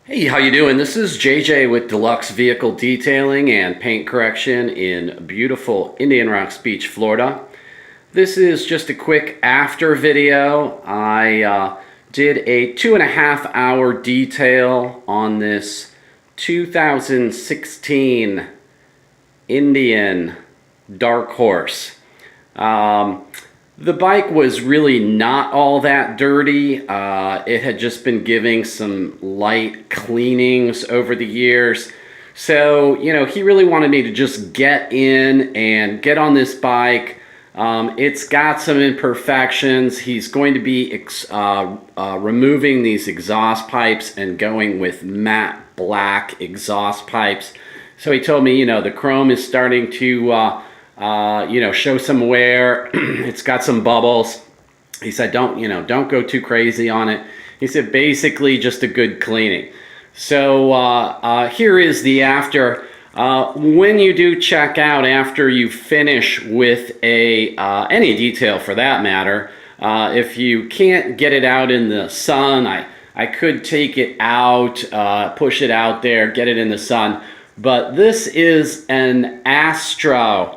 Hey, how you doing? This is JJ with Deluxe Vehicle Detailing and Paint Correction in beautiful Indian Rocks Beach, Florida. This is just a quick after video. I did a 2.5 hour detail on this 2016 Indian Dark Horse. The bike was really not all that dirty. It had just been giving some light cleanings over the years. So, he really wanted me to just get in and get on this bike. It's got some imperfections. He's going to be removing these exhaust pipes and going with matte black exhaust pipes. So he told me, the chrome is starting to show some wear. It's got some bubbles. He said, don't go too crazy on it. He said, basically just a good cleaning. So here is the after. When you do check out after you finish with any detail for that matter, if you can't get it out in the sun, I could take it out, push it out there, get it in the sun. But this is an Astra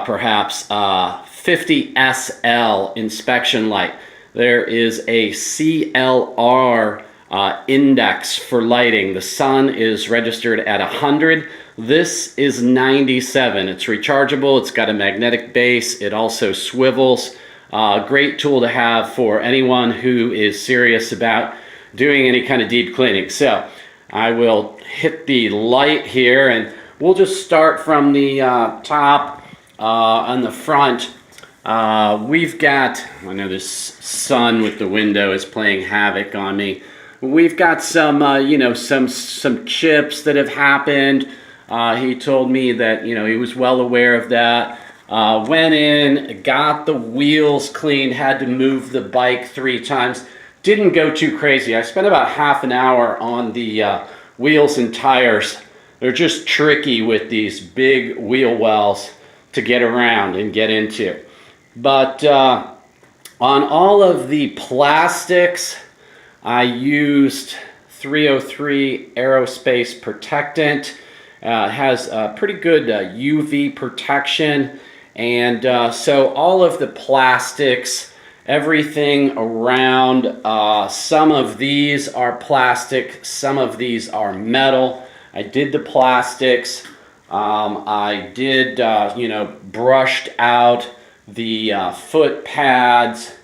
perhaps, 50 SL inspection light. There is a CLR index for lighting. The sun is registered at 100. This is 97. It's rechargeable. It's got a magnetic base. It also swivels. Great tool to have for anyone who is serious about doing any kind of deep cleaning. So I will hit the light here, and we'll just start from the top on the front. We've got, I know this sun with the window is playing havoc on me. We've got some, some chips that have happened. He told me that, he was well aware of that. Went in, got the wheels cleaned, had to move the bike 3 times. Didn't go too crazy. I spent about half an hour on the wheels and tires. They're just tricky with these big wheel wells to get around and get into. But on all of the plastics, I used 303 aerospace protectant. It has pretty good UV protection. And so all of the plastics, everything around, some of these are plastic, some of these are metal. I did the plastics. I did, brushed out the foot pads,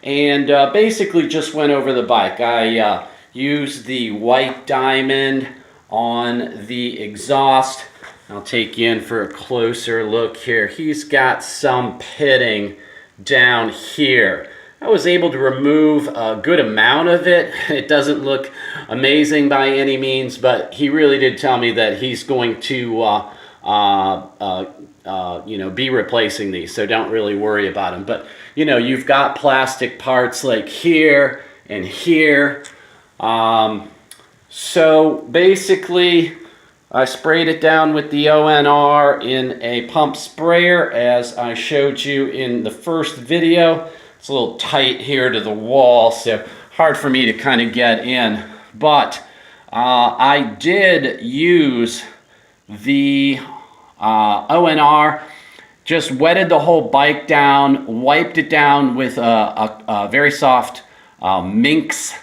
and basically just went over the bike. I used the white diamond on the exhaust. I'll take you in for a closer look here. He's got some pitting down here. I was able to remove a good amount of it. It doesn't look amazing by any means, but he really did tell me that he's going to be replacing these, so don't really worry about them. But you've got plastic parts like here and here. So basically I sprayed it down with the ONR in a pump sprayer, as I showed you in the first video. It's a little tight here to the wall, so hard for me to kind of get in. But I did use the ONR, just wetted the whole bike down, wiped it down with a very soft Minx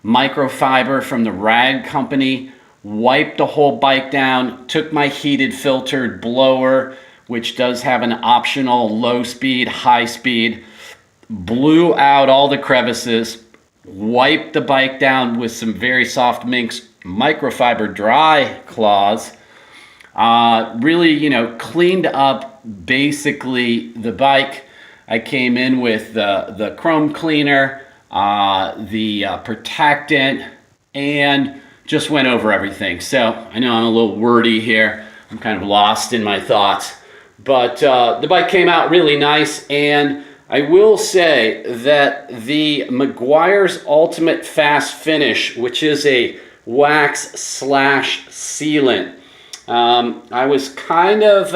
microfiber from the Rag Company, wiped the whole bike down, took my heated filtered blower, which does have an optional low speed, high speed, blew out all the crevices, wiped the bike down with some very soft Minx microfiber dry cloths. Really, cleaned up basically the bike. I came in with the chrome cleaner, the protectant, and just went over everything. So I know I'm a little wordy here. I'm kind of lost in my thoughts. But the bike came out really nice, and I will say that the Meguiar's Ultimate Fast Finish, which is a wax / sealant, I was kind of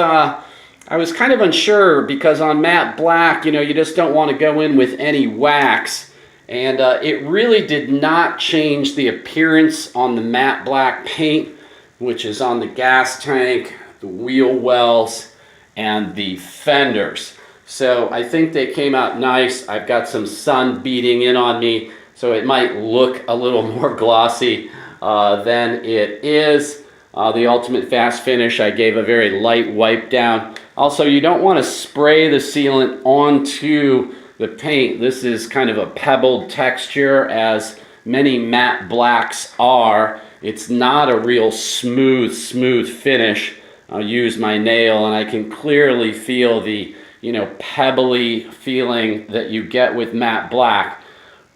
unsure, because on matte black, you just don't want to go in with any wax And it really did not change the appearance on the matte black paint, which is on the gas tank, the wheel wells, and the fenders. So I think they came out nice. I've got some sun beating in on me, so it might look a little more glossy than it is. The Ultimate Fast Finish, I gave a very light wipe down. Also, you don't want to spray the sealant onto the paint. This is kind of a pebbled texture, as many matte blacks are. It's not a real smooth finish. I'll use my nail and I can clearly feel the, pebbly feeling that you get with matte black.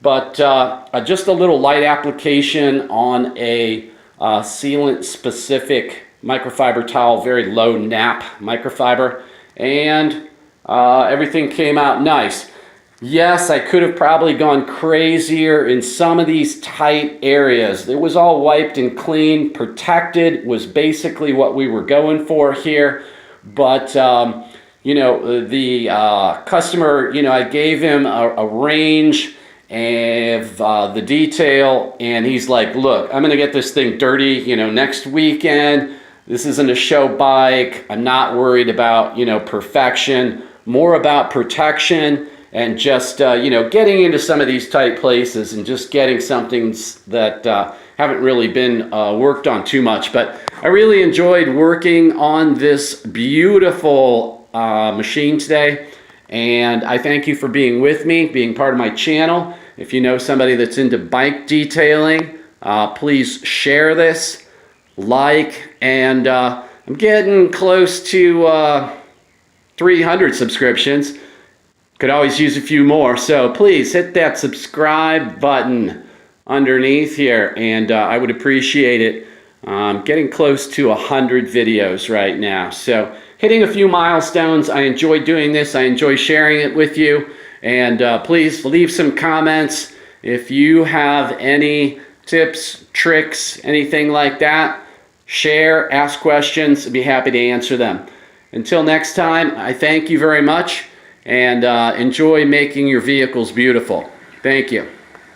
But just a little light application on a sealant specific microfiber towel, very low nap microfiber, and everything came out nice. Yes, I could have probably gone crazier in some of these tight areas. It was all wiped and clean. Protected was basically what we were going for here. But, the customer, I gave him a range of the detail, and he's like, look, I'm going to get this thing dirty, next weekend. This isn't a show bike. I'm not worried about, perfection, more about protection. And just, getting into some of these tight places and just getting something that haven't really been worked on too much. But I really enjoyed working on this beautiful machine today. And I thank you for being with me, being part of my channel. If you know somebody that's into bike detailing, please share this, like, and I'm getting close to 300 subscriptions. Could always use a few more, so please hit that subscribe button underneath here, and I would appreciate it. Getting close to 100 videos right now, so hitting a few milestones. I enjoy doing this. I enjoy sharing it with you, and please leave some comments if you have any tips, tricks, anything like that. Share, ask questions. I'd be happy to answer them. Until next time, I thank you very much. And enjoy making your vehicles beautiful. Thank you.